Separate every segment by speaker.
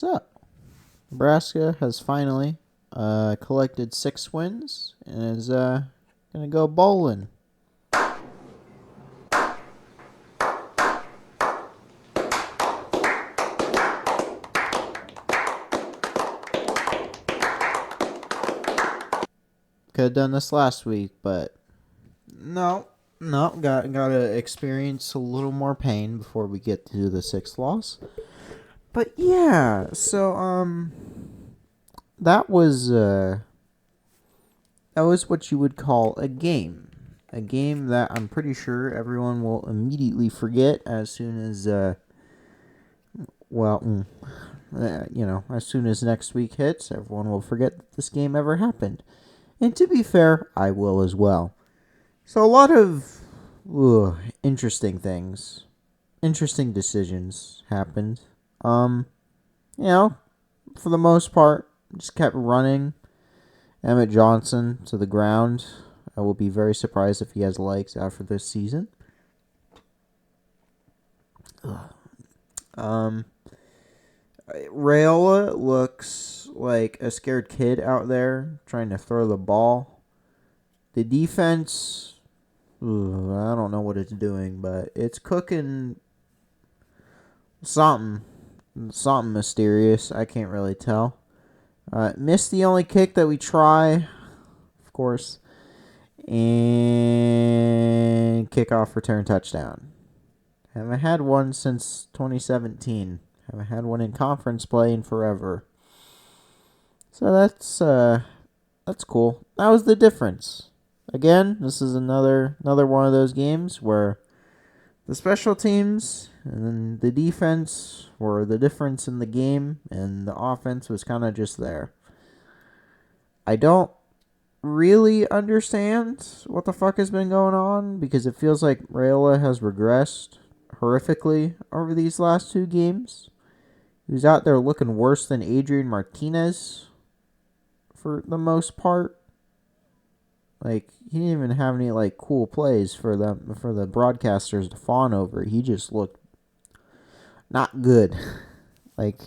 Speaker 1: So, Nebraska has finally collected 6 wins and is going to go bowling. Could have done this last week, but no, gotta experience a little more pain before we get to the 6th loss. But yeah, so that was what you would call a game that I'm pretty sure everyone will immediately forget as soon as as soon as next week hits. Everyone will forget that this game ever happened. And to be fair, I will as well. So a lot of interesting things, interesting decisions happened. Um, you know, for the most part, just kept running Emmett Johnson to the ground. I will be very surprised if he has legs after this season. Um, Rayola looks like a scared kid out there trying to throw the ball. The defense, I don't know what it's doing, but it's cooking something mysterious. I can't really tell. Missed the only kick that we try, of course, and kickoff return touchdown. Haven't had one since 2017. Haven't had one in conference play in forever. So that's cool. That was the difference. Again, this is another one of those games where the special teams and then the defense were the difference in the game, and the offense was kind of just there. I don't really understand what the fuck has been going on because it feels like Rayola has regressed horrifically over these last 2 games. He was out there looking worse than Adrian Martinez for the most part. Like, he didn't even have any cool plays for the broadcasters to fawn over. He just looked not good. Like,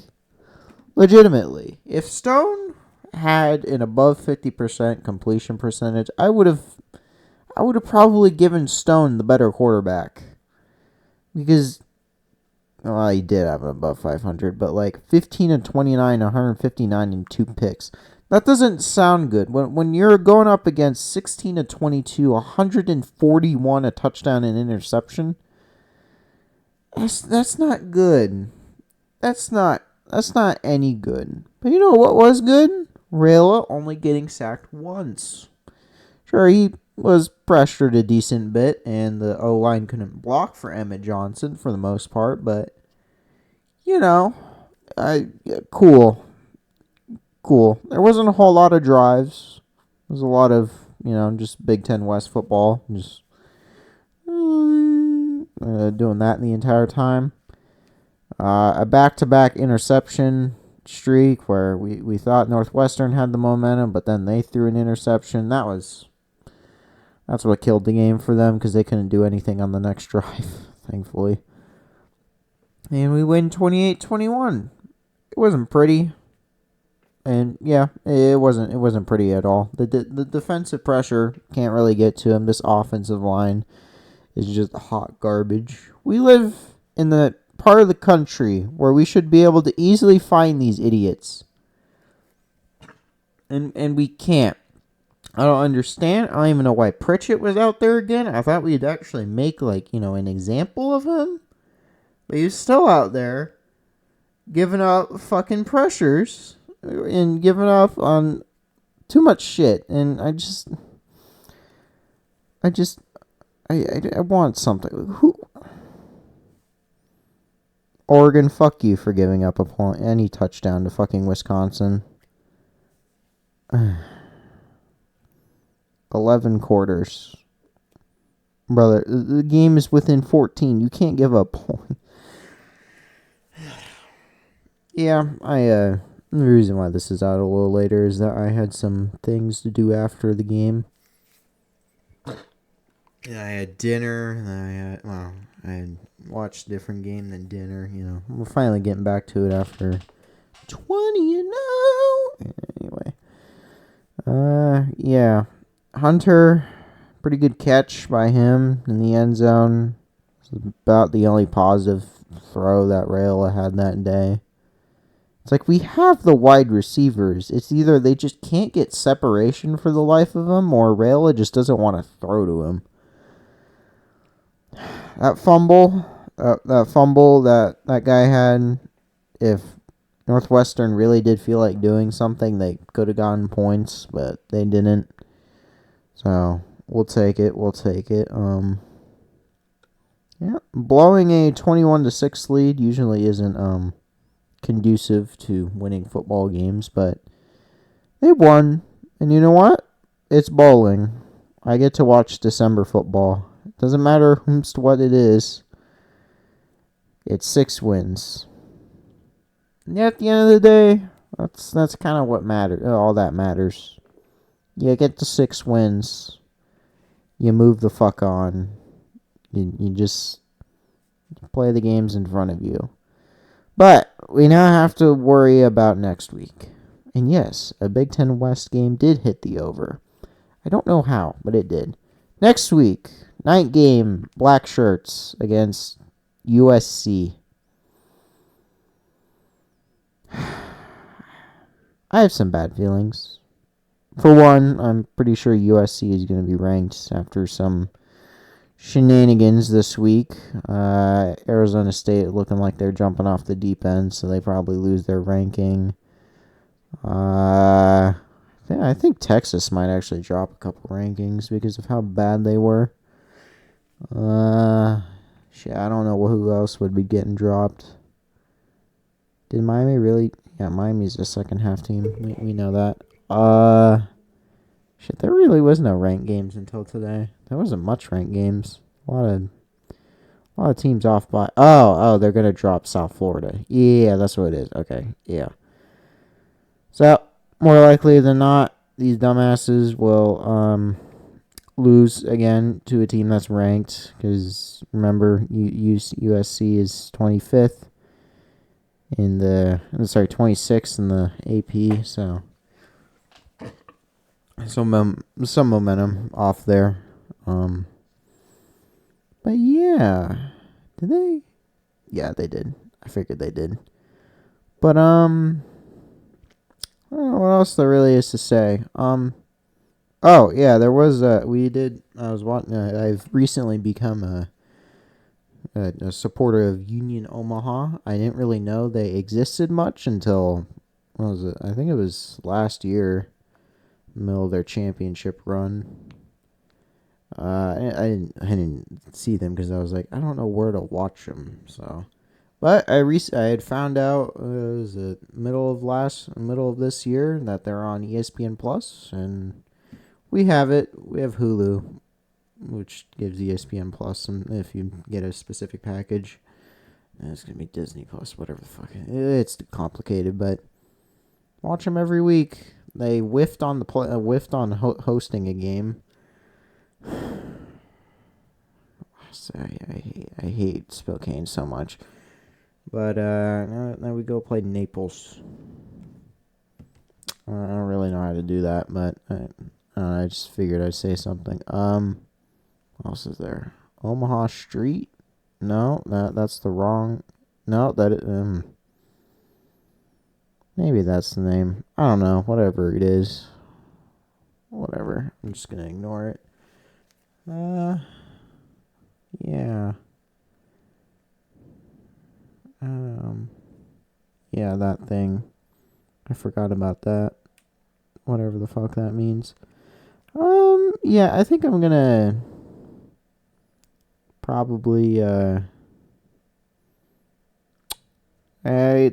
Speaker 1: legitimately. If Stone had an above 50% completion percentage, I would have probably given Stone the better quarterback. Because he did have an above 500, but 15 and 29, 159 and 2 picks. That doesn't sound good. When you're going up against 16 and 22, 141, a touchdown and interception, that's not good. That's not any good. But you know what was good? Rayla only getting sacked once. Sure, he was pressured a decent bit, and the O-line couldn't block for Emmett Johnson for the most part, but, cool. There wasn't a whole lot of drives. There was a lot of, just Big Ten West football. Just doing that the entire time. A back-to-back interception streak where we thought Northwestern had the momentum, but then they threw an interception. That's what killed the game for them because they couldn't do anything on the next drive, thankfully. And we win 28-21. It wasn't pretty. And yeah, it wasn't pretty at all. The defensive pressure can't really get to him. This offensive line is just hot garbage. We live in the part of the country where we should be able to easily find these idiots. And we can't. I don't understand. I don't even know why Pritchett was out there again. I thought we'd actually make an example of him. But he's still out there giving up fucking pressures and giving up on too much shit. And I want something. Oregon, fuck you for giving up any touchdown to fucking Wisconsin. 11 quarters. Brother, the game is within 14. You can't give up points. Yeah, the reason why this is out a little later is that I had some things to do after the game. Yeah, I had dinner. I had watched a different game than dinner. We're finally getting back to it after 20-0. Anyway. Yeah. Hunter, pretty good catch by him in the end zone. It's about the only positive throw that Rayola had that day. It's like we have the wide receivers. It's either they just can't get separation for the life of them, or Rayola just doesn't want to throw to him. That fumble that guy had, if Northwestern really did feel like doing something, they could have gotten points, but they didn't. So we'll take it. Yeah, blowing a 21-6 lead usually isn't conducive to winning football games, but they won. And you know what? It's bowling. I get to watch December football. It doesn't matter what it is. It's 6 wins. And at the end of the day, that's kind of what matters. All that matters. You get the 6 wins. You move the fuck on. You just play the games in front of you. But we now have to worry about next week. And yes, a Big Ten West game did hit the over. I don't know how, but it did. Next week, night game, Black Shirts against USC. I have some bad feelings. For one, I'm pretty sure USC is going to be ranked after some shenanigans this week. Arizona State looking like they're jumping off the deep end, so they probably lose their ranking. I think Texas might actually drop a couple rankings because of how bad they were. Shit, I don't know who else would be getting dropped. Did Miami really? Yeah, Miami's the second half team. We know that. Shit, there really was no ranked games until today. There wasn't much ranked games. A lot of teams off by. Oh, they're gonna drop South Florida. Yeah, that's what it is. Okay, yeah. So more likely than not, these dumbasses will lose again to a team that's ranked. Because remember, USC is 25th in 26th in the AP. So some momentum off there. But yeah, did they? Yeah, they did. I figured they did. But I don't know what else there really is to say. Oh yeah, there was we did. I was watching. I've recently become a supporter of Union Omaha. I didn't really know they existed much until what was it? I think it was last year, middle of their championship run. I didn't see them because I was like, I don't know where to watch them. So, but I had found out it was the middle of this year that they're on ESPN Plus, and we have it. We have Hulu, which gives ESPN Plus, and if you get a specific package, it's gonna be Disney Plus, whatever the fuck. It's complicated, but watch them every week. They whiffed on hosting a game. I hate Spokane so much. But now we go play Naples. I don't really know how to do that, but I just figured I'd say something. What else is there? Omaha Street? No, that's the wrong. No, maybe that's the name. I don't know. Whatever it is. Whatever. I'm just gonna ignore it. Yeah. Yeah, that thing. I forgot about that. Whatever the fuck that means. Yeah, I think I'm gonna probably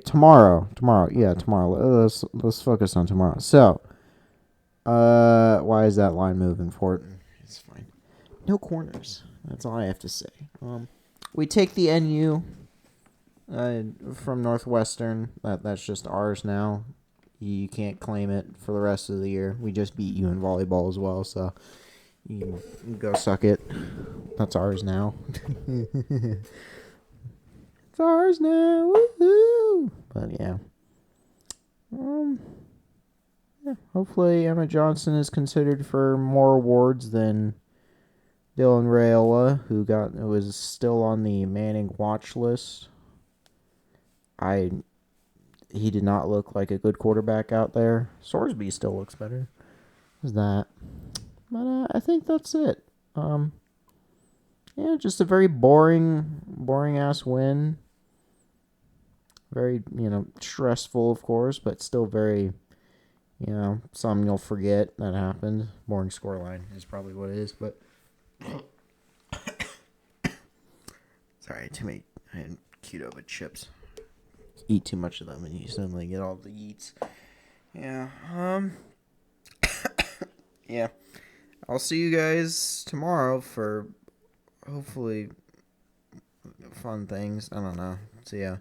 Speaker 1: tomorrow. Yeah, tomorrow. Let's focus on tomorrow. So, why is that line moving forward? It's fine. No corners. That's all I have to say. We take the NU from Northwestern. That's just ours now. You can't claim it for the rest of the year. We just beat you in volleyball as well, so you can go suck it. That's ours now. It's ours now. Woohoo! But yeah. hopefully Emma Johnson is considered for more awards than Dylan Raiola, who was still on the Manning watch list. He did not look like a good quarterback out there. Sorsby still looks better. Is that? But I think that's it. Yeah, just a very boring ass win. Very, stressful, of course, but still very, something you'll forget that happened. Boring scoreline is probably what it is, but sorry, too many. I had Qdoba chips. Eat too much of them, and you suddenly get all the eats. Yeah. Yeah. I'll see you guys tomorrow for hopefully fun things. I don't know. See ya.